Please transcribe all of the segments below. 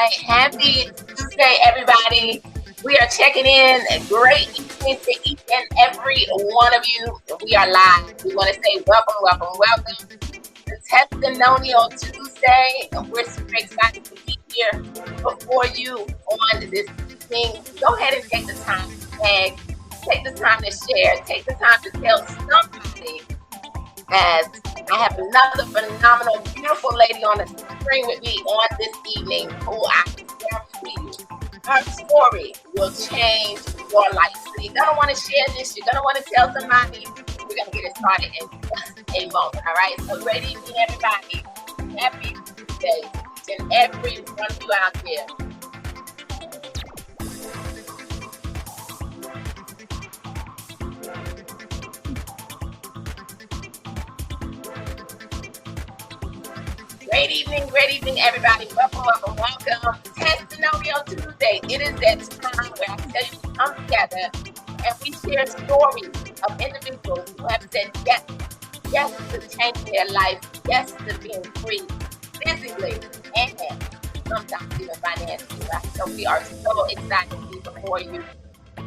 right. Happy Tuesday, everybody. We are checking in. Great evening to each and every one of you. We are live. We want to say welcome, welcome, welcome to Testinonial Tuesday. We're super excited to be here before you on this evening. Go ahead and take the time to tag, take the time to share, take the time to tell somebody, as I have another phenomenal, beautiful lady on the screen with me on this evening who I guarantee you, her story will change your life. So you're going to want to share this. You're going to want to tell somebody. We're going to get it started in just a moment. All right. So great evening, everybody. Happy Tuesday to every one of you out there. Great evening, everybody. Welcome, welcome, welcome. Testimonial Tuesday. It is that time where I tell you we come together and we share stories of individuals who have said yes to changing their life, yes to being free, physically and sometimes even financially. Right? So we are so excited to be before you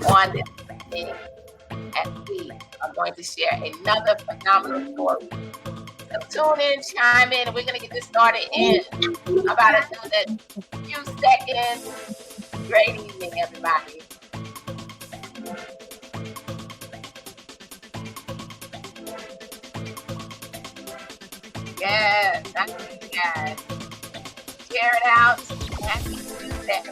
on this evening as we are going to share another phenomenal story. So tune in, chime in, and we're going to get this started in about another few seconds. Great evening, everybody. Yes, that's you guys. Share it out. Happy Tuesday.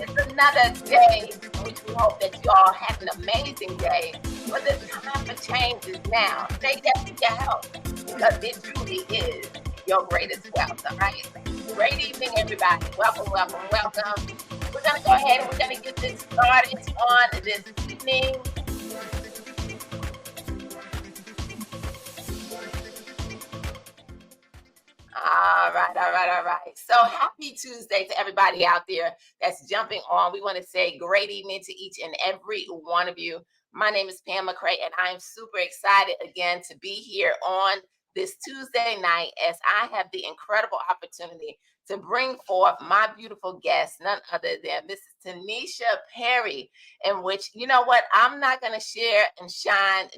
It's another day, which we hope that you all have an amazing day. But the time for change is now. Say yes to your health, because it truly is your greatest wealth. All right. Great evening, everybody. Welcome, welcome, welcome. We're gonna go ahead and we're gonna get this started on this evening. All right. So happy Tuesday to everybody out there that's jumping on. We want to say great evening to each and every one of you. My name is Pam McCray, and I am super excited again to be here on this Tuesday night as I have the incredible opportunity to bring forth my beautiful guest, none other than Mrs. Tenisha Perry, in which, you know what, I'm not going to share and shine,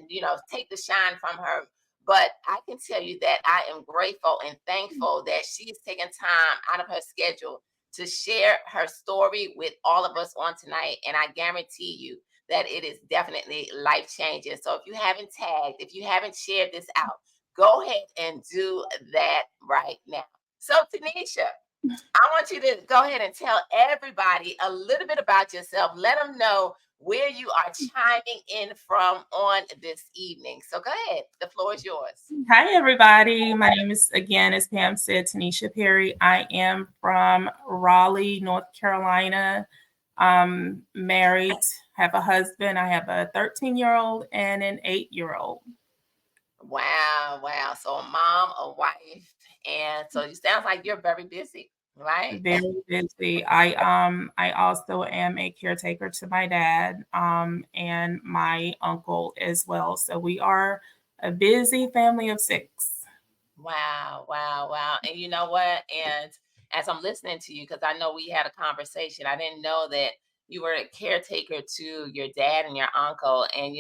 take the shine from her. But I can tell you that I am grateful and thankful that she's taken time out of her schedule to share her story with all of us on tonight. And I guarantee you that it is definitely life changing. So if you haven't tagged, if you haven't shared this out, go ahead and do that right now. So, Tanisha, I want you to go ahead and tell everybody a little bit about yourself. Let them know where you are chiming in from on this evening. So go ahead. The floor is yours. Hi, everybody. My name is, again, as Pam said, Tanisha Perry. I am from Raleigh, North Carolina. I'm married, have a husband. I have a 13-year-old and an 8-year-old. Wow. So a mom, a wife, and so you sound like you're very busy, right? Very busy. I also am a caretaker to my dad, and my uncle as well. So we are a busy family of 6. Wow. And you know what? And as I'm listening to you, because I know we had a conversation, I didn't know that you were a caretaker to your dad and your uncle. And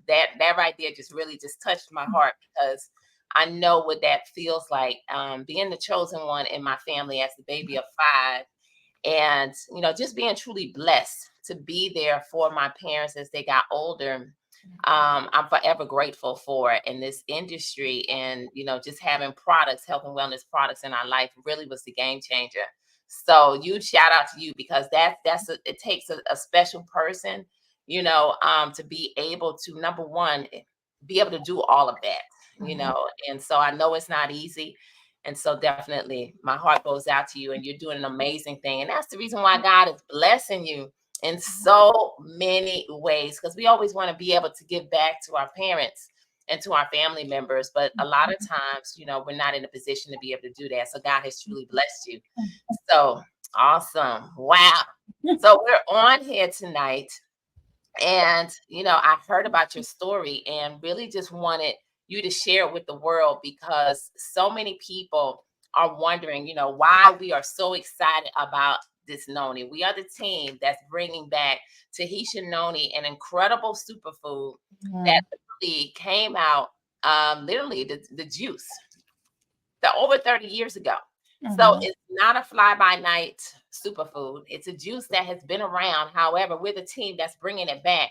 that right there just really just touched my heart, because I know what that feels like, being the chosen one in my family as the baby of 5. And just being truly blessed to be there for my parents as they got older. I'm forever grateful for it in this industry. And just having products, health and wellness products in our life really was the game changer. So huge shout out to you, because it takes a special person, to be able to, number one, be able to do all of that. And so I know it's not easy. And so definitely my heart goes out to you, and you're doing an amazing thing. And that's the reason why God is blessing you in so many ways, because we always want to be able to give back to our parents and to our family members. But a lot of times, we're not in a position to be able to do that. So God has truly blessed you. So awesome. Wow. So we're on here tonight. And, I heard about your story and really just wanted you to share it with the world, because so many people are wondering, why we are so excited about this noni. We are the team that's bringing back Tahitian noni, an incredible superfood that Mhm. literally came out, literally the juice over 30 years ago. So Mhm. it's not a fly by night superfood. It's a juice that has been around. However, we're the team that's bringing it back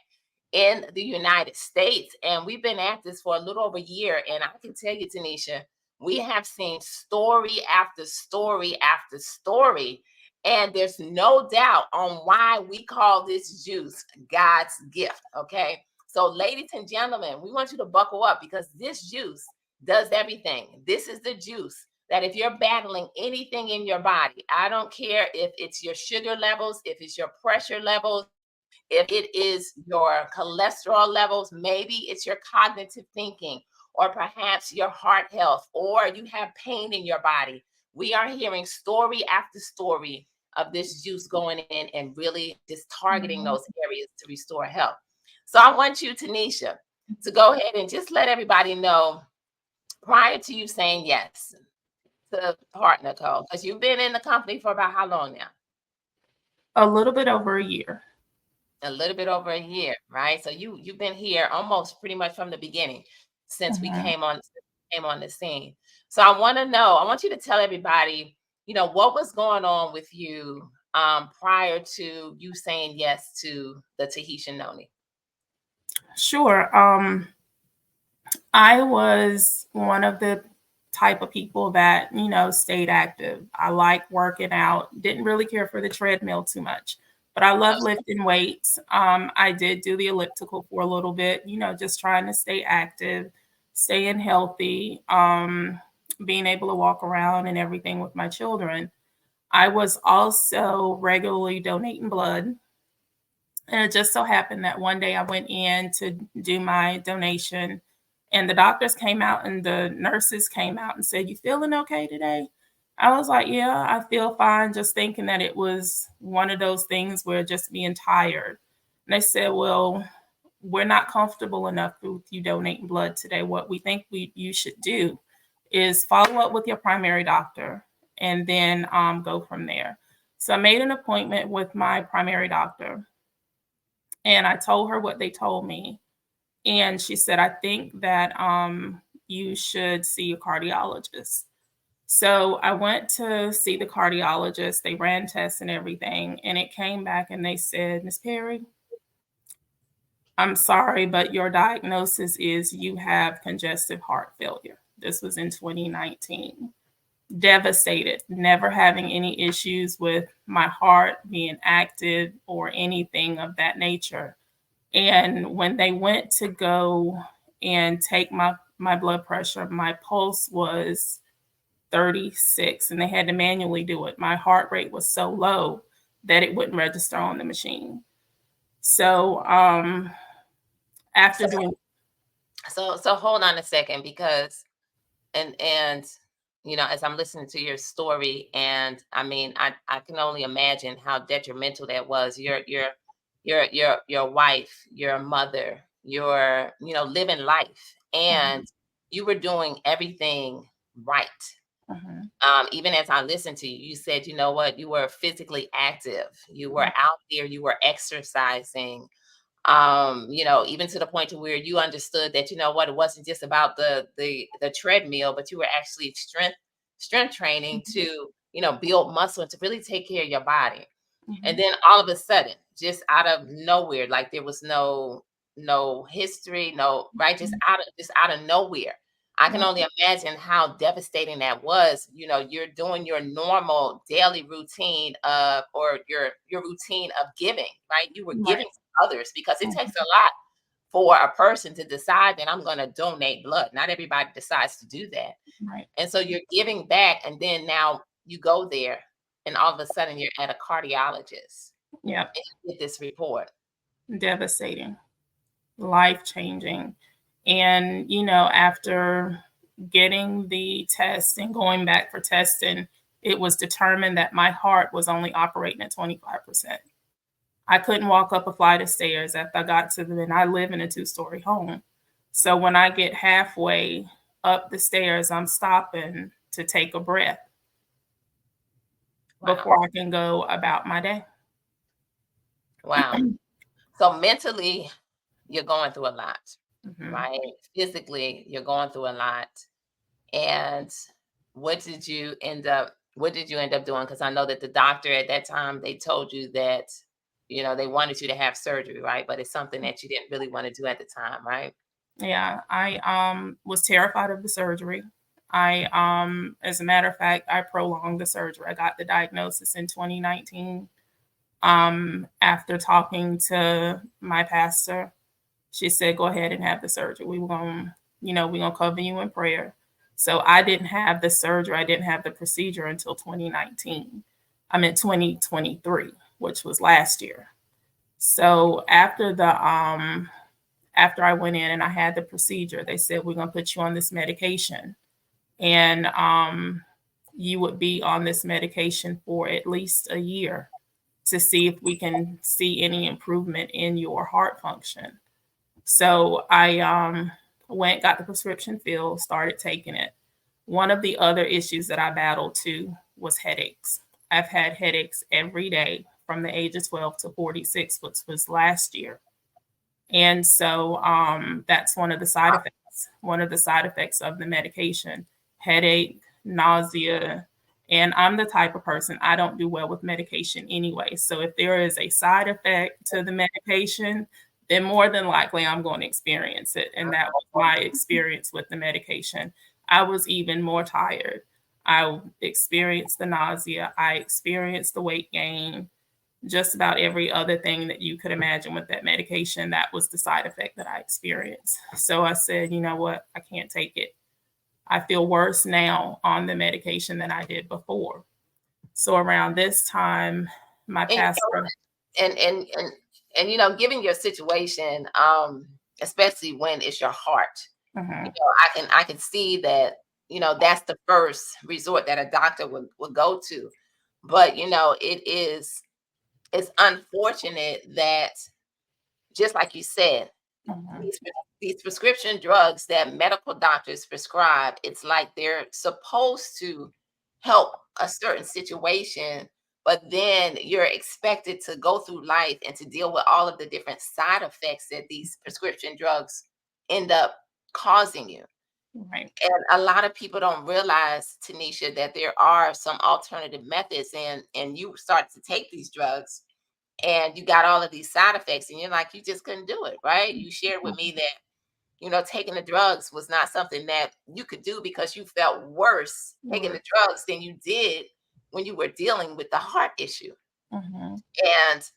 in the United States. And we've been at this for a little over a year. And I can tell you, Tenisha, we have seen story after story after story. And there's no doubt on why we call this juice God's gift. Okay. So, ladies and gentlemen, we want you to buckle up because this juice does everything. This is the juice that if you're battling anything in your body, I don't care if it's your sugar levels, if it's your pressure levels, if it is your cholesterol levels, maybe it's your cognitive thinking, or perhaps your heart health, or you have pain in your body. We are hearing story after story of this juice going in and really just targeting Mhm. those areas to restore health. So I want you, Tanisha, to go ahead and just let everybody know prior to you saying yes to partner code, because you've been in the company for about how long now? A little bit over a year. A little bit over a year, right? So you've been here almost pretty much from the beginning since we Mhm. came on the scene. So I want to know, I want you to tell everybody, what was going on with you prior to you saying yes to the Tahitian Noni. Sure. I was one of the type of people that, stayed active. I like working out, didn't really care for the treadmill too much, but I love lifting weights. I did do the elliptical for a little bit, just trying to stay active, staying healthy, being able to walk around and everything with my children. I was also regularly donating blood. And it just so happened that one day I went in to do my donation, and the doctors came out and the nurses came out and said, "You feeling okay today?" I was like, "Yeah, I feel fine," just thinking that it was one of those things where just being tired. And they said, "Well, we're not comfortable enough with you donating blood today. What we think you should do is follow up with your primary doctor and then go from there." So I made an appointment with my primary doctor and I told her what they told me. And she said, "I think that you should see a cardiologist." So I went to see the cardiologist. They ran tests and everything. And it came back and they said, "Miss Perry, I'm sorry, but your diagnosis is you have congestive heart failure." This was in 2019. Devastated, never having any issues with my heart being active or anything of that nature. And when they went to go and take my blood pressure, my pulse was 36 and they had to manually do it. My heart rate was so low that it wouldn't register on the machine. So after So doing so hold on a second, because and as I'm listening to your story, and I mean, I can only imagine how detrimental that was. Your wife, your mother, your living life, and Mhm, you were doing everything right. mhm, Even as I listened to you, you said, you know what, you were physically active, you were right, out there, you were exercising, even to the point to where you understood that, what, it wasn't just about the treadmill, but you were actually strength training mhm, to, build muscle and to really take care of your body. And mhm, then all of a sudden, just out of nowhere, like there was no history, no, right, just mhm, out of nowhere. I can right, only imagine how devastating that was. You're doing your normal daily routine of, or your routine of giving, right? You were right, giving to others, because it takes a mhm, lot for a person to decide that I'm going to donate blood. Not everybody decides to do that. right, And so you're giving back, and then now you go there, and all of a sudden you're at a cardiologist yeah, and you get this report. devastating, life changing. And, after getting the test and going back for testing, it was determined that my heart was only operating at 25%. I couldn't walk up a flight of stairs after I got to and I live in a two-story home. So when I get halfway up the stairs, I'm stopping to take a breath Wow. before I can go about my day. Wow. So mentally, you're going through a lot, Mhm. right? Physically, you're going through a lot. And what did you end up doing? Because I know that the doctor at that time, they told you that, they wanted you to have surgery, right? But it's something that you didn't really want to do at the time, right? Yeah, I was terrified of the surgery. As a matter of fact, I prolonged the surgery. I got the diagnosis in 2019. After talking to my pastor, she said, "Go ahead and have the surgery. We're gonna cover you in prayer." So I didn't have the surgery. I didn't have the procedure until 2019. I'm in 2023, which was last year. So after I went in and I had the procedure, they said, "We're going to put you on this medication. And you would be on this medication for at least a year to see if we can see any improvement in your heart function." So I went, got the prescription filled, started taking it. One of the other issues that I battled too was headaches. I've had headaches every day from the age of 12 to 46, which was last year. And so that's one of the side effects. One of the side effects of the medication: headache, nausea. And I'm the type of person, I don't do well with medication anyway. So if there is a side effect to the medication, then more than likely I'm going to experience it. And that was my experience with the medication. I was even more tired. I experienced the nausea. I experienced the weight gain. Just about every other thing that you could imagine with that medication, that was the side effect that I experienced. So I said, you know what? I can't take it. I feel worse now on the medication than I did before. So around this time, my And pastor. and and and, given your situation, especially when it's your heart, Mhm, I can see that, that's the first resort that a doctor would go to. But it's unfortunate that, just like you said, mhm, these prescription drugs that medical doctors prescribe, it's like they're supposed to help a certain situation, but then you're expected to go through life and to deal with all of the different side effects that these prescription drugs end up causing you. right. And a lot of people don't realize, Tanisha, that there are some alternative methods, and you start to take these drugs and you got all of these side effects, and you're like, you just couldn't do it, right? You shared with me that, taking the drugs was not something that you could do because you felt worse taking Right. the drugs than you did when you were dealing with the heart issue. Mhm, And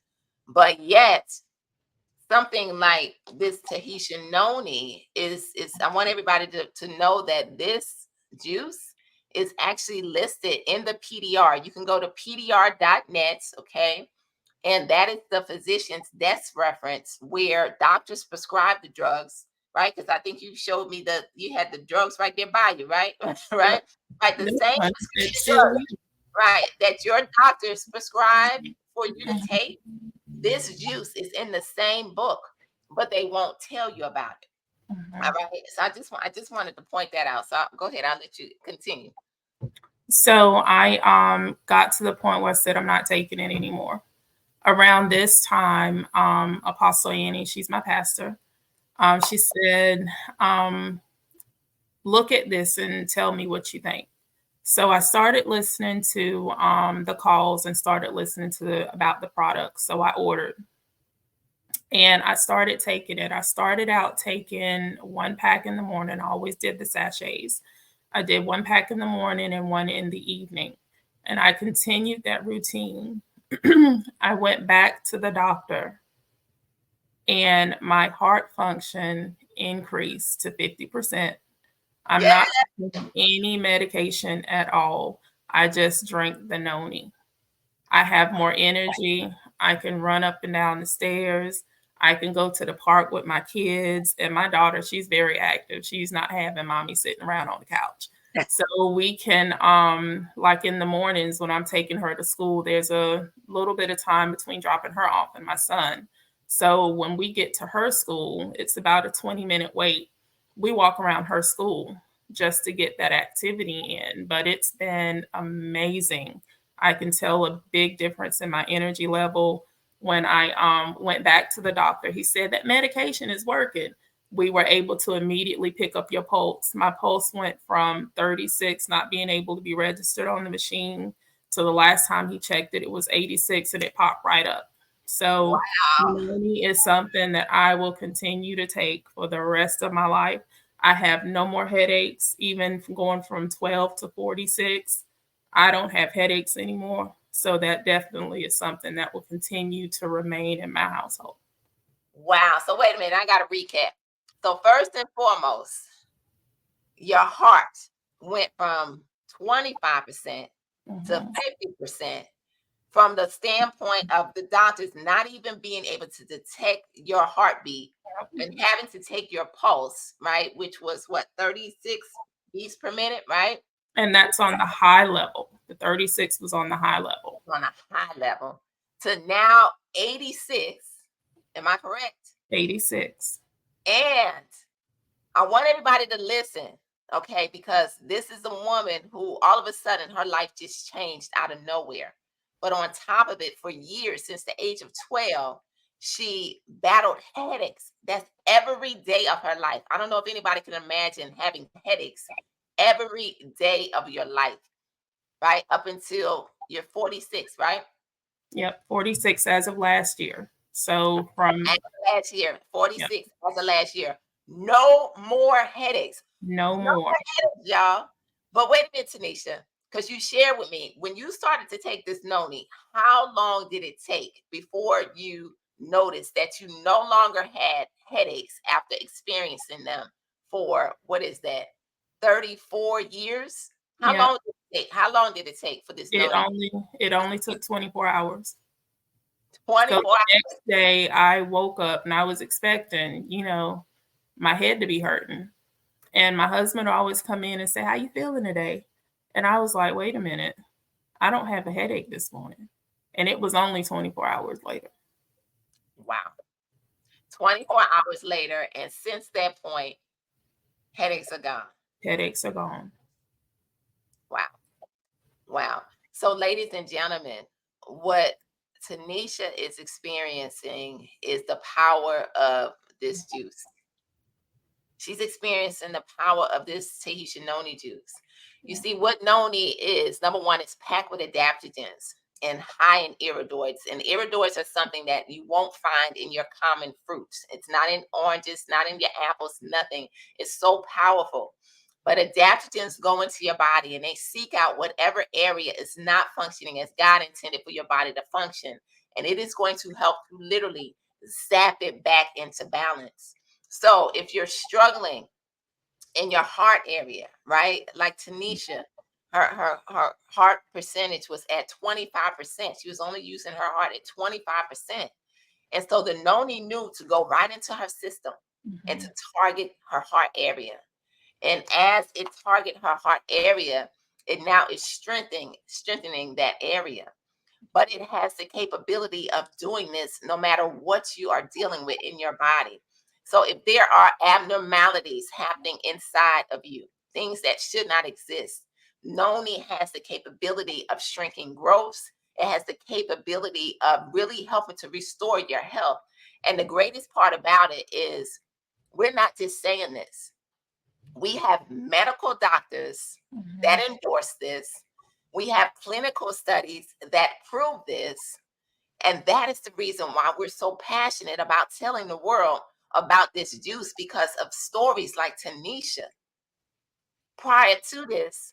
but yet something like this Tahitian noni is I want everybody to know that this juice is actually listed in the PDR. You can go to pdr.net, okay? And that is the physician's desk reference where doctors prescribe the drugs, right? Because I think you showed me that you had the drugs right there by you, right? yep. Right? Right. The This same one, prescription it's still drugs, right, that your doctors prescribe for you to mhm, take. This juice is in the same book, but they won't tell you about it. All mhm. right. So I just wanted to point that out. So go ahead. I'll let you continue. So I got to the point where I said I'm not taking it anymore. Around this time, Apostle Annie, she's my pastor. She said, um, "Look at this and tell me what you think." So I started listening to the calls and started listening to about the product. So I ordered and I started taking it. I started out taking one pack in the morning. I always did the sachets. I did one pack in the morning and one in the evening. And I continued that routine. I went back to the doctor and my heart function increased to 50%. I'm Yeah. not taking any medication at all. I just drink the noni. I have more energy. I can run up and down the stairs. I can go to the park with my kids. And my daughter, she's very active. She's not having mommy sitting around on the couch. So we can, like in the mornings when I'm taking her to school, there's a little bit of time between dropping her off and my son. So when we get to her school, it's about a 20-minute wait. We walk around her school just to get that activity in. But it's been amazing. I can tell a big difference in my energy level when I went back to the doctor. He said that medication is working. We were able to immediately pick up your pulse. My pulse went from 36, not being able to be registered on the machine, to the last time he checked it, it was 86 and it popped right up. So, Wow. Noni is something that I will continue to take for the rest of my life. I have no more headaches, even going from 12 to 46. I don't have headaches anymore. So that definitely is something that will continue to remain in my household. Wow. So wait a minute, I got to recap. So first and foremost, your heart went from 25% to Mhm. 50% from the standpoint of the doctors not even being able to detect your heartbeat and having to take your pulse, right? Which was what, 36 beats per minute, right? And that's on the high level. The 36 was on the high level. On a high level to now 86. Am I correct? 86. And I want everybody to listen, okay? Because this is a woman who all of a sudden her life just changed out of nowhere. But on top of it, for years, since the age of 12, she battled headaches. That's every day of her life. I don't know if anybody can imagine having headaches every day of your life, right? Up until you're 46, right? Yep, 46 as of last year. So As from, of last year, yep, 46 as of last year. No more headaches. no No more. more headaches, y'all. But wait a minute, Tanisha, because you shared with me when you started to take this noni, how long did it take before you noticed that you no longer had headaches after experiencing them for what is that, 34 years? How Yeah, long did it take? How long did it take for this it noni? only it only took 24 hours. So 24 the hours. next day I woke up and I was expecting, my head to be hurting. And my husband would always come in and say, "How you feeling today?" And I was like, "Wait a minute. I don't have a headache this morning." And it was only 24 hours later. Wow. 24 hours later. And since that point, headaches are gone. Headaches are gone. Wow. Wow. So, ladies and gentlemen, what Tanisha is experiencing is the power of this juice. She's experiencing the power of this Tahitian noni juice. You Yeah. see, what noni is, number one, it's packed with adaptogens and high in iridoids. And iridoids are something that you won't find in your common fruits. It's not in oranges, not in your apples, nothing. It's so powerful. But adaptogens go into your body and they seek out whatever area is not functioning as God intended for your body to function. And it is going to help you literally zap it back into balance. So if you're struggling in your heart area, right? Like Tanisha, her heart percentage was at 25%. She was only using her heart at 25%. And so the noni knew to go right into her system and to Mhm. target her heart area. And as it target her heart area, it now is strengthening that area, but it has the capability of doing this no matter what you are dealing with in your body. So if there are abnormalities happening inside of you, things that should not exist, Noni has the capability of shrinking growths. It has the capability of really helping to restore your health. And the greatest part about it is we're not just saying this. We have medical doctors that Mhm. endorse this. We have clinical studies that prove this. And that is the reason why we're so passionate about telling the world about this juice because of stories like Tanisha. Prior to this,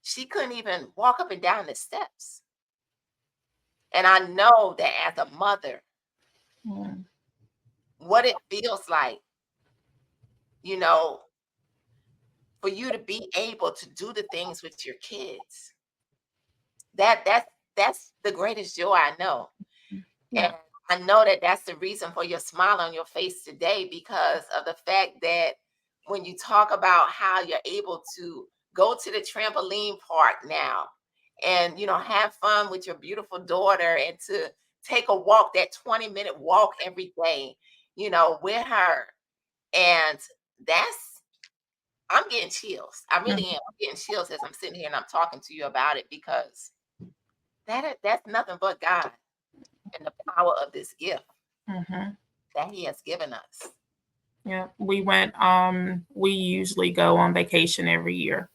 she couldn't even walk up and down the steps. And I know that as a mother, Mhm. what it feels like, you know, for you to be able to do the things with your kids. That's the greatest joy I know. And Yeah. I know that that's the reason for your smile on your face today because of the fact that when you talk about how you're able to go to the trampoline park now and have fun with your beautiful daughter and to take a walk, that 20-minute walk every day, with her. And that's I'm getting chills. I really Mhm. am. I'm getting chills as I'm sitting here and I'm talking to you about it because that's nothing but God and the power of this gift Mhm. that He has given us. Yeah, we usually go on vacation every year.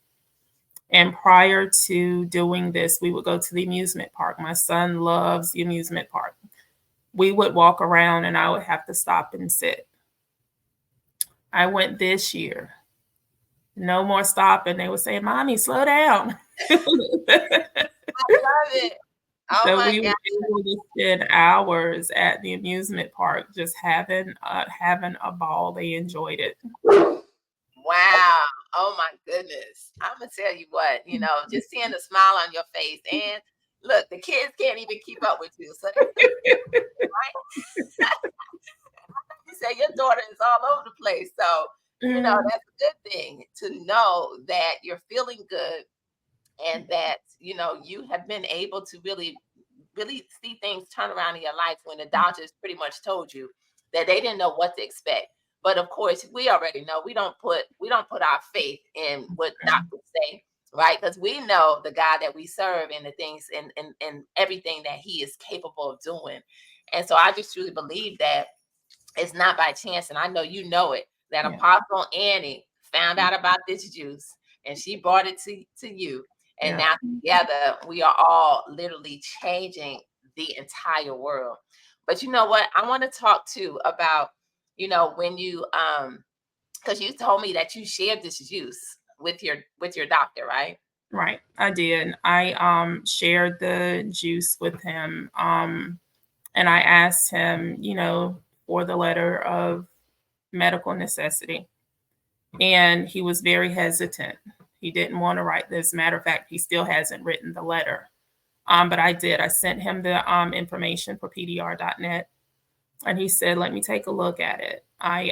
And prior to doing this, we would go to the amusement park. My son loves the amusement park. We would walk around and I would have to stop and sit. I went this year. No more stopping. They would say, "Mommy, slow down." I love it. Oh So my we were God. able to spend hours at the amusement park just having a ball. They enjoyed it. Wow. Oh my goodness. I'm gonna tell you what, just seeing the smile on your face, and look, the kids can't even keep up with you. So right? You say your daughter is all over the place. So, Mm, that's a good thing to know that you're feeling good and that, you have been able to really see things turn around in your life when the doctors pretty much told you that they didn't know what to expect. But of course, we already know we don't put our faith in what mm, doctors say, right? Because we know the God that we serve and the things and everything that He is capable of doing. And so I just truly believe that it's not by chance, and I know you know it, that yeah, Apostle Annie found out about this juice and she brought it to you. And yeah, now together we are all literally changing the entire world. But you know what? I want to talk too about, when you because you told me that you shared this juice with your doctor, right? right. I did. I shared the juice with him. And I asked him, for the letter of medical necessity. And he was very hesitant. He didn't want to write this. Matter of fact, he still hasn't written the letter. But I did. I sent him the information for PDR.net, and he said, "Let me take a look at it." I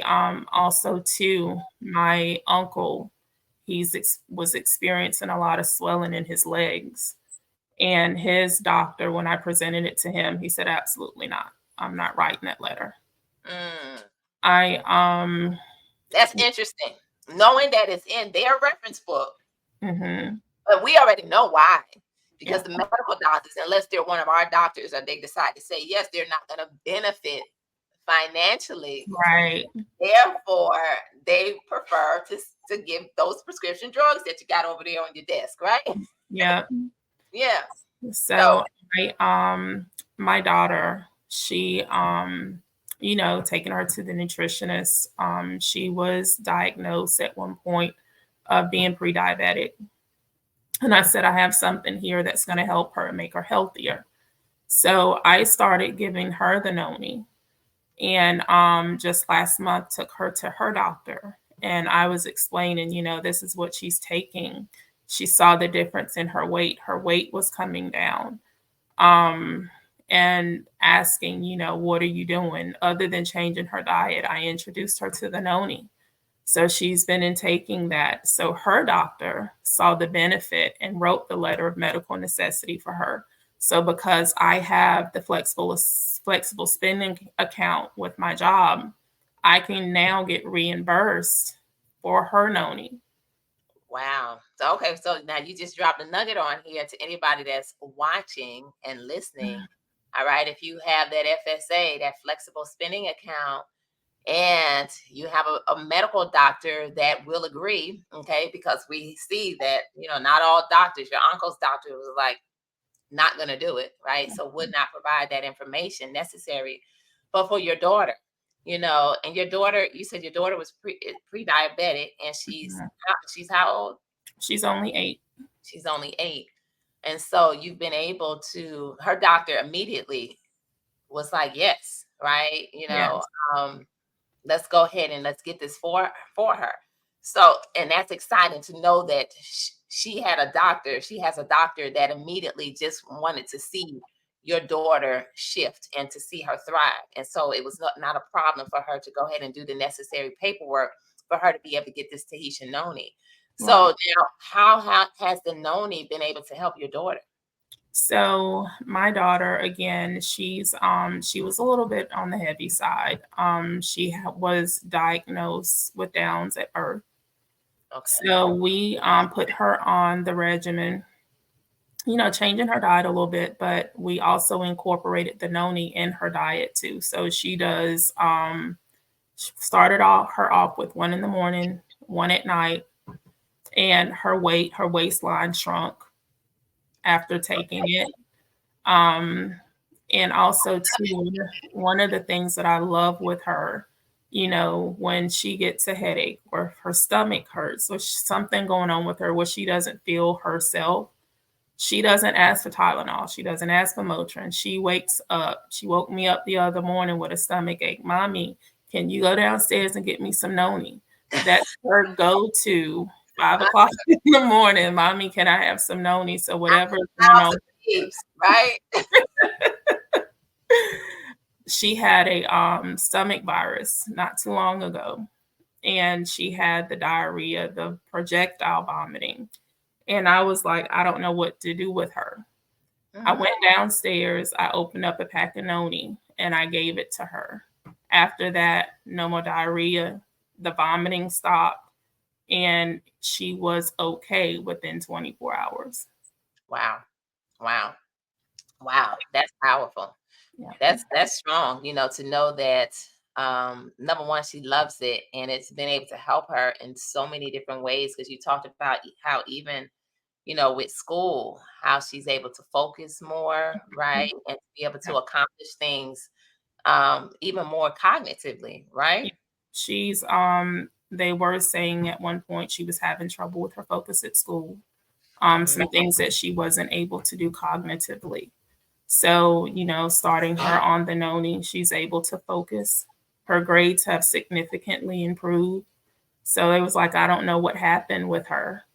also too, my uncle, was experiencing a lot of swelling in his legs, and his doctor, when I presented it to him, he said, "Absolutely not. I'm not writing that letter." Mm, I that's interesting. Knowing that it's in their reference book. mhm, But we already know why. Because yeah, the medical doctors, unless they're one of our doctors or they decide to say yes, they're not going to benefit financially. right, Therefore, they prefer to give those prescription drugs that you got over there on your desk, right? yeah. Yeah. So, So my daughter, she taking her to the nutritionist. She was diagnosed at one point of being pre-diabetic. And I said, I have something here that's going to help her and make her healthier. So I started giving her the noni. And just last month took her to her doctor. And I was explaining, this is what she's taking. She saw the difference in her weight. Her weight was coming down, um, and asking, what are you doing other than changing her diet? I introduced her to the noni. So she's been in taking that. So her doctor saw the benefit and wrote the letter of medical necessity for her. So because I have the flexible spending account with my job, I can now get reimbursed for her noni. wow. So, okay. So now you just dropped a nugget on here to anybody that's watching and listening. All right. If you have that FSA, that flexible spending account, and you have a medical doctor that will agree, okay, because we see that not all doctors, your uncle's doctor was like not going to do it, right? So would not provide that information necessary. But for your daughter, and your daughter, you said your daughter was pre-diabetic, and Mhm. she's how old? She's only 8. She's only 8. And so you've been able to, her doctor immediately was like, yes, right, Yes. um let's go ahead and let's get this for her. So, and that's exciting to know that she had a doctor. She has a doctor that immediately just wanted to see your daughter shift and to see her thrive. And so it was not a problem for her to go ahead and do the necessary paperwork for her to be able to get this Tahitian noni. So Right. now, how has the noni been able to help your daughter? So my daughter, again, she was a little bit on the heavy side. She was diagnosed with Downs at birth. Okay. So we put her on the regimen. changing her diet a little bit, but we also incorporated the noni in her diet too. So she does started off her off with one in the morning, one at night, and her waistline shrunk after taking it. Um, and also too, one of the things that I love with her, when she gets a headache or her stomach hurts or something going on with her where she doesn't feel herself, she doesn't ask for Tylenol. She doesn't ask for Motrin. She wakes up. She woke me up the other morning with a stomach ache. Mommy, can you go downstairs and get me some noni? That's her go-to. 5 o'clock in the morning. Mommy, can I have some noni? So whatever's going House on, of Thieves, right? she had a stomach virus not too long ago, and she had the diarrhea, the projectile vomiting. And I was like, I don't know what to do with her. I Mhm. went downstairs, I opened up a pack of noni, and I gave it to her. After that, no more diarrhea. The vomiting stopped, and she was okay within 24 hours. Wow. Wow. Wow. That's powerful. Yeah. That's strong, to know that number one, she loves it and it's been able to help her in so many different ways because you talked about how even, with school, how she's able to focus more, right? And to be able to Yeah. accomplish things even more cognitively, Yeah. right? They were saying at one point she was having trouble with her focus at school. Hmm. Some things that she wasn't able to do cognitively. So, starting her on the noni, she's able to focus. Her grades have significantly improved. So it was like, I don't know what happened with her.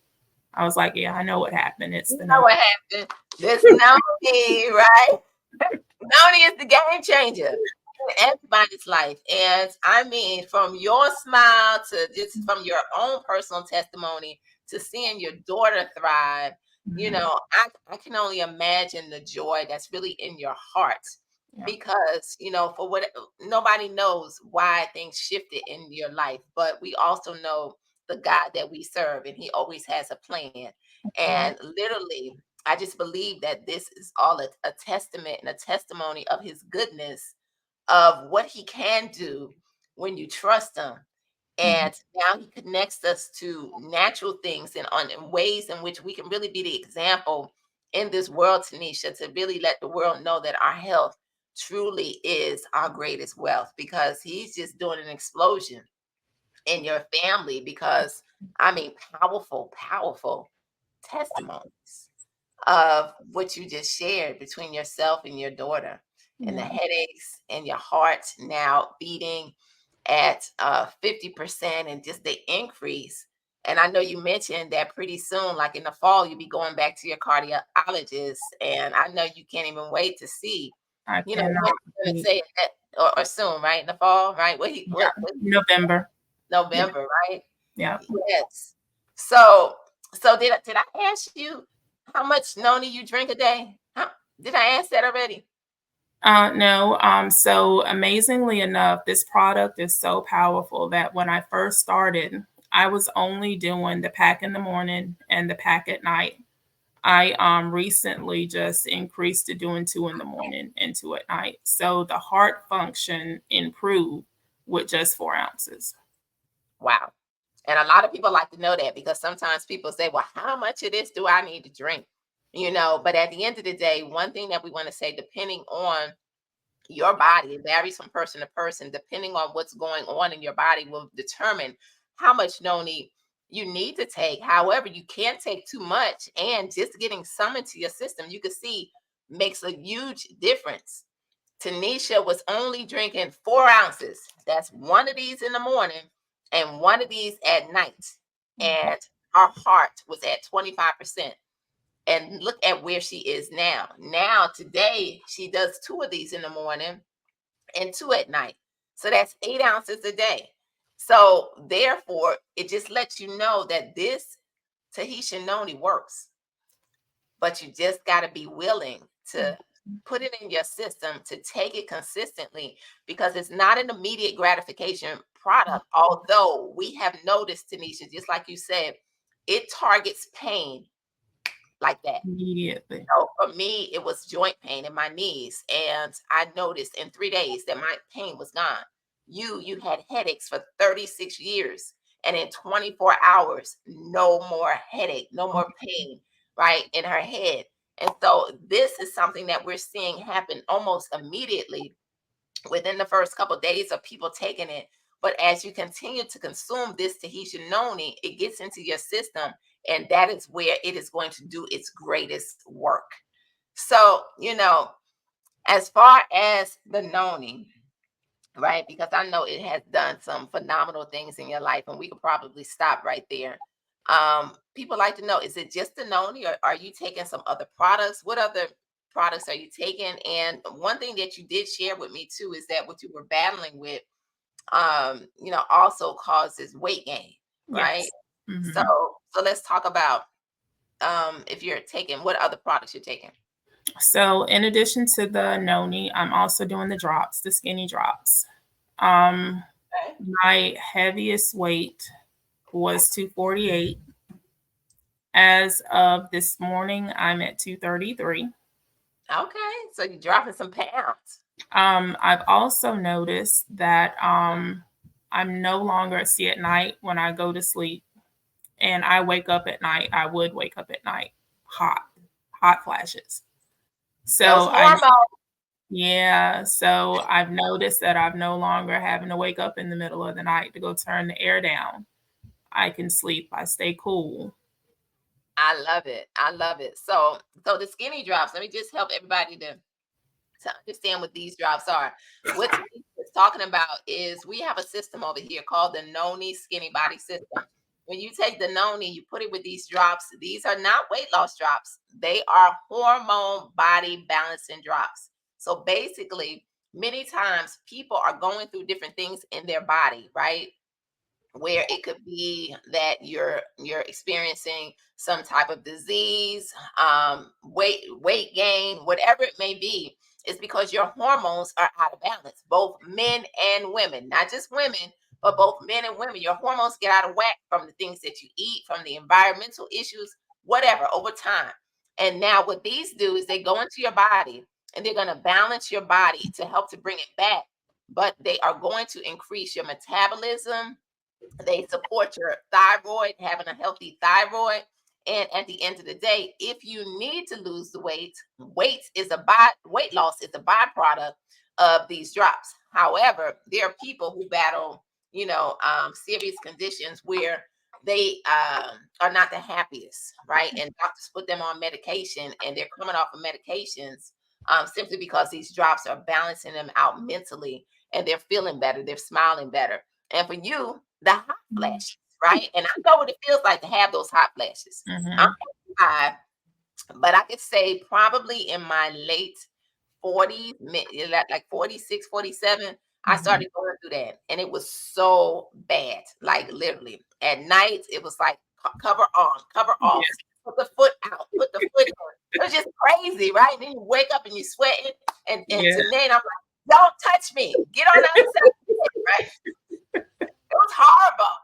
I was like, yeah, I know what happened. It's You the know noni. what happened? There's no need, right? Noni is the game changer in everybody's life. And I mean, from your smile to just from your own personal testimony to seeing your daughter thrive, I can only imagine the joy that's really in your heart Yeah. because, for what nobody knows why things shifted in your life, but we also know the God that we serve, and He always has a plan. Right. And literally, I just believe that this is all a testament and a testimony of his goodness, of what he can do when you trust him. Mhm. And now he connects us to natural things and on in ways in which we can really be the example in this world, Tanisha, to really let the world know that our health truly is our greatest wealth because he's just doing an explosion in your family because I mean powerful, powerful testimonies of what you just shared between yourself and your daughter and the Yeah. headaches and your heart now beating at 50% and just the increase. And I know you mentioned that pretty soon, like in the fall, you'll be going back to your cardiologist. And I know you can't even wait to see, I what cannot he's going to wait. say or soon, right? In the fall, right? What November. Yeah. November, right? Yeah. Yes. So did I ask you how much noni you drink a day? Did I ask that already? No. So amazingly enough, this product is so powerful that when I first started, I was only doing the pack in the morning and the pack at night. I recently just increased to doing two in the morning and two at night. So the heart function improved with just 4 ounces. Wow. And a lot of people like to know that because sometimes people say, well, how much of this do I need to drink? But at the end of the day, one thing that we want to say, depending on your body, it varies from person to person, depending on what's going on in your body will determine how much noni you need to take. However, you can't take too much, and just getting some into your system, you can see makes a huge difference. Tanisha was only drinking 4 ounces. That's one of these in the morning and one of these at night. Mhm. And her heart was at 25%. And look at where she is now. Now, today, she does two of these in the morning and two at night. So that's 8 ounces a day. So, therefore, it just lets you know that this Tahitian noni works, but you just got to be willing to put it in your system to take it consistently because it's not an immediate gratification product. Although we have noticed, Tanisha, just like you said, it targets pain like that. Immediately. So for me, it was joint pain in my knees, and I noticed in 3 days that my pain was gone. You had headaches for 36 years, and in 24 hours, no more headache, no more pain, right, in her head. And so this is something that we're seeing happen almost immediately within the first couple of days of people taking it. But as you continue to consume this Tahitian noni, it gets into your system, and that is where it is going to do its greatest work. So, as far as the noni, right? Because I know it has done some phenomenal things in your life, and we could probably stop right there. People like to know, is it just the noni, or are you taking some other products? What other products are you taking? And one thing that you did share with me too is that what you were battling with, also causes weight gain, right? Yes. So, Mhm. so let's talk about if you're taking what other products you're taking. So in addition to the noni, I'm also doing the drops, the skinny drops. Um, Okay. my heaviest weight was 248. As of this morning, I'm at 233. Okay, so you're dropping some pounds. I've also noticed that I'm no longer see at night when I go to sleep and I wake up at night. I would wake up at night hot, hot flashes. Those So I hormones. Yeah, so I've noticed that I'm no longer having to wake up in the middle of the night to go turn the air down. I can sleep. I stay cool. I love it. I love it. So the skinny drops. Let me just help everybody to understand what these drops are. What Tanisha is talking about is we have a system over here called the Noni Skinny Body System. When you take the Noni, you put it with these drops. These are not weight loss drops. They are hormone body balancing drops. So basically, many times people are going through different things in their body, right? Where it could be that you're experiencing some type of disease, weight gain, whatever it may be. It's because your hormones are out of balance, both men and women, not just women, but both men and women. Your hormones get out of whack from the things that you eat, from the environmental issues, whatever, over time. And now what these do is they go into your body, and they're going to balance your body to help to bring it back, but they are going to increase your metabolism. They support your thyroid, having a healthy thyroid. And at the end of the day, if you need to lose the weight loss is a byproduct of these drops. However, there are people who battle, serious conditions where they are not the happiest, right? And doctors put them on medication, and they're coming off of medications simply because these drops are balancing them out mentally, and they're feeling better, they're smiling better. And for you, the hot flashes, right? And I know what it feels like to have those hot flashes. I'm Mhm. 55, but I could say probably in my late 40s, like 46, 47, I Mhm. started going through that. And it was so bad. Like literally. At night, it was like cover on, cover off, Yeah. put the foot out, put the foot in. It was just crazy, right? And then you wake up and you're sweating. And Yeah. to me, I'm like, don't touch me. Get on the other side of the bed, right? It was horrible,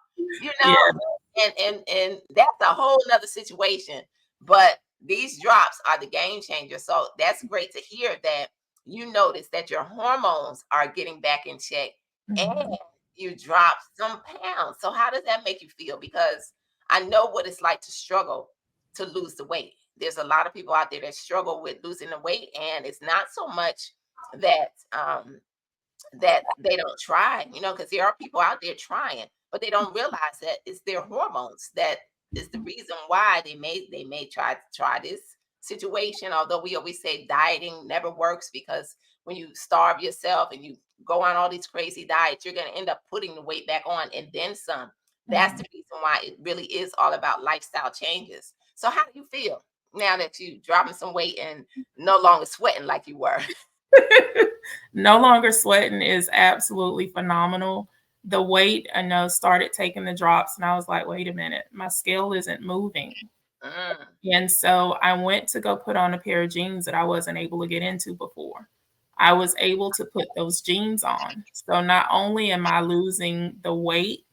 Yeah. and that's a whole nother situation. But these drops are the game changer. So that's great to hear that you notice that your hormones are getting back in check, and Mhm. you dropped some pounds. So how does that make you feel? Because I know what it's like to struggle to lose the weight. There's a lot of people out there that struggle with losing the weight, and it's not so much that that they don't try, because there are people out there trying, but they don't realize that it's their hormones that is the reason why they may try this situation. Although we always say dieting never works, because when you starve yourself and you go on all these crazy diets, you're going to end up putting the weight back on and then some. That's Mhm. the reason why it really is all about lifestyle changes. So how do you feel now that you dropping some weight and no longer sweating like you were? No longer sweating is absolutely phenomenal. The weight, I know, started taking the drops, and I was like, wait a minute, my scale isn't moving. Mm. And so I went to go put on a pair of jeans that I wasn't able to get into before. I was able to put those jeans on. So not only am I losing the weight,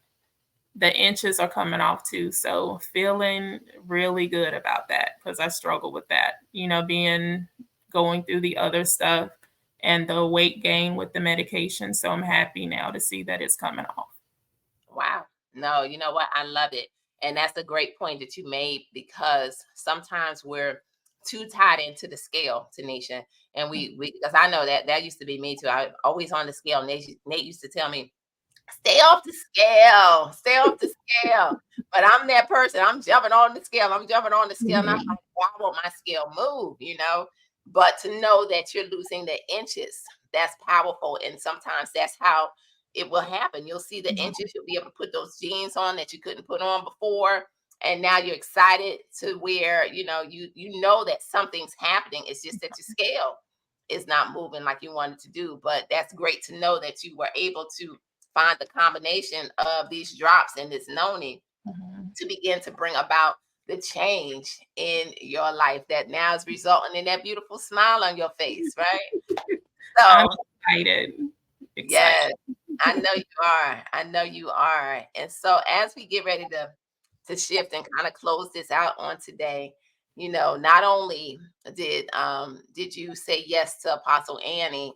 the inches are coming off too. So feeling really good about that because I struggle with that, being going through the other stuff and the weight gain with the medication. So I'm happy now to see that it's coming off. Wow. No, you know what? I love it. And that's a great point that you made because sometimes we're too tied into the scale, Tanisha. And because I know that used to be me too. I always on the scale. Nate used to tell me, stay off the scale, stay off the scale. But I'm that person. I'm jumping on the scale. I'm jumping on the scale. And I'm Mhm. like, why won't my scale move? But to know that you're losing the inches, that's powerful. And sometimes that's how it will happen. You'll see the Mhm. inches. You'll be able to put those jeans on that you couldn't put on before. And now you're excited to where, you know that something's happening. It's just that your scale is not moving like you wanted to do. But that's great to know that you were able to find the combination of these drops and this noni Mhm. to begin to bring about the change in your life that now is resulting in that beautiful smile on your face, right? I'm So, excited. Excited. yes, I know you are. I know you are. And so, as we get ready to shift and kind of close this out on today, not only did you say yes to Apostle Annie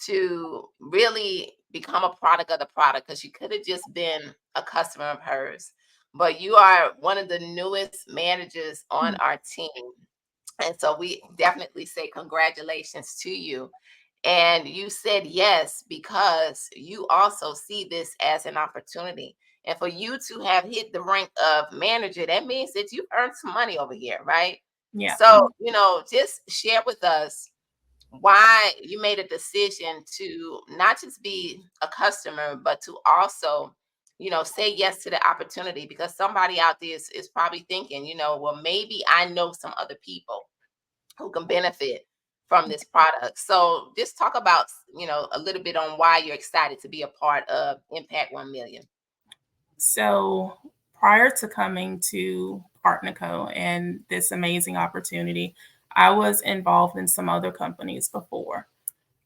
to really become a product of the product because you could have just been a customer of hers. But you are one of the newest managers on our team. And so we definitely say congratulations to you. And you said yes because you also see this as an opportunity. And for you to have hit the rank of manager, that means that you've earned some money over here, right? Yeah. So, just share with us why you made a decision to not just be a customer, but to also, say yes to the opportunity because somebody out there is probably thinking, well, maybe I know some other people who can benefit from this product. So just talk about, a little bit on why you're excited to be a part of Impact 1 Million. So prior to coming to Partnerco and this amazing opportunity, I was involved in some other companies before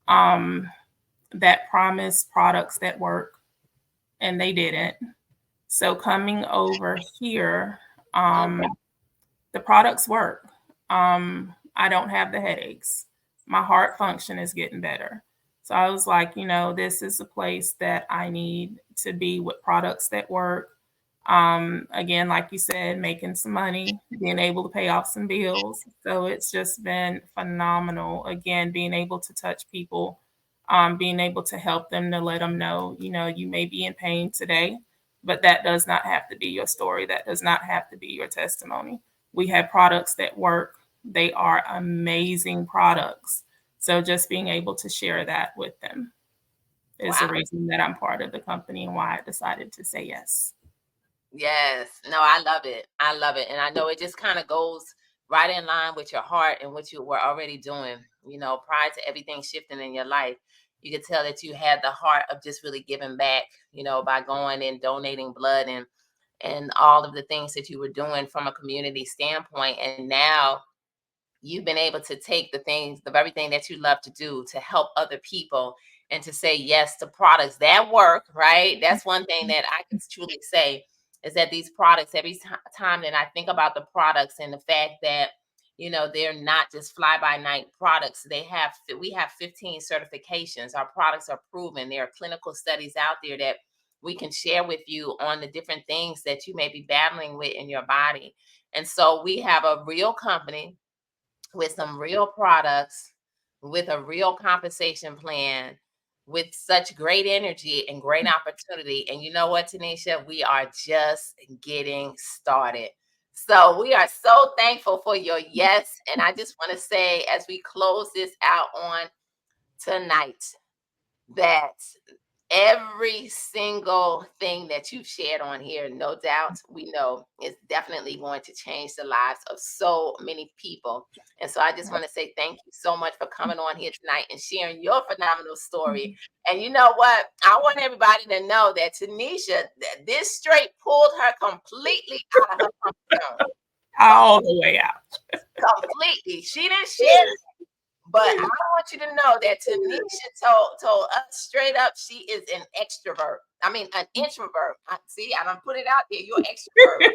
um, that promised products that work, and they didn't. So coming over here, Mm. the products work. I don't have the headaches. My heart function is getting better. So I was like, this is a place that I need to be with products that work. Again, like you said, making some money, being able to pay off some bills. So it's just been phenomenal. Again, being able to touch people, being able to help them to let them know, you may be in pain today, but that does not have to be your story. That does not have to be your testimony. We have products that work. They are amazing products. So just being able to share that with them is the Wow. reason that I'm part of the company and why I decided to say yes. Yes. No, I love it. I love it. And I know it just kind of goes right in line with your heart and what you were already doing, prior to everything shifting in your life. You could tell that you had the heart of just really giving back, by going and donating blood and all of the things that you were doing from a community standpoint. And now you've been able to take the very thing that you love to do to help other people and to say yes to products that work, right? That's one thing that I can truly say is that these products, every time that I think about the products and the fact that, they're not just fly by night products. We have 15 certifications. Our products are proven. There are clinical studies out there that we can share with you on the different things that you may be battling with in your body. And so we have a real company with some real products, with a real compensation plan, with such great energy and great opportunity. And you know what, Tanisha? We are just getting started. So we are so thankful for your yes. And I just want to say, as we close this out on tonight, that every single thing that you've shared on here, no doubt, we know is definitely going to change the lives of so many people. And so I just want to say thank you so much for coming on here tonight and sharing your phenomenal story. And you know what? I want everybody to know that Tanisha, this straight pulled her completely out of her comfort zone. All the way out. Completely. She didn't share, But I want you to know that Tanisha told us straight up she is an extrovert. I mean, an introvert. See, I don't put it out there. You're an extrovert.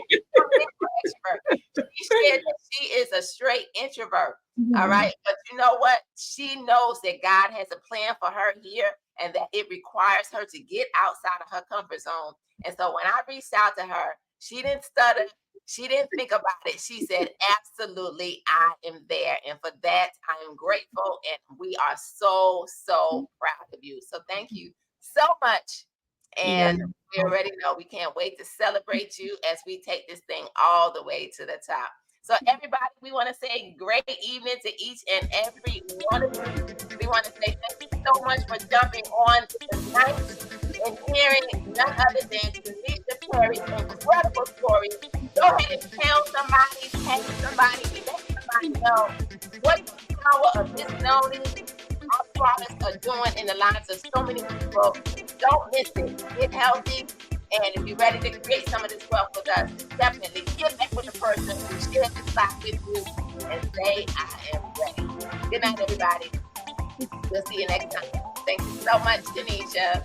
Extrovert. She said that she is a straight introvert. All right. But you know what? She knows that God has a plan for her here and that it requires her to get outside of her comfort zone. And so when I reached out to her, she didn't stutter. She didn't think about it. She said, absolutely, I am there. And for that, I am grateful. And we are so, so proud of you. So thank you so much. And we already know we can't wait to celebrate you as we take this thing all the way to the top. So everybody, we want to say great evening to each and every one of you. We want to say thank you so much for jumping on tonight and hearing none other than Tenisha Perry's incredible story. Go ahead and tell somebody, tag somebody, let somebody know what the power of this knowing our products are doing in the lives of so many people. Don't miss it. Get healthy. And if you're ready to create some of this wealth with us, definitely get back with the person who shared this life with you and say, I am ready. Good night, everybody. We'll see you next time. Thank you so much, Tanisha.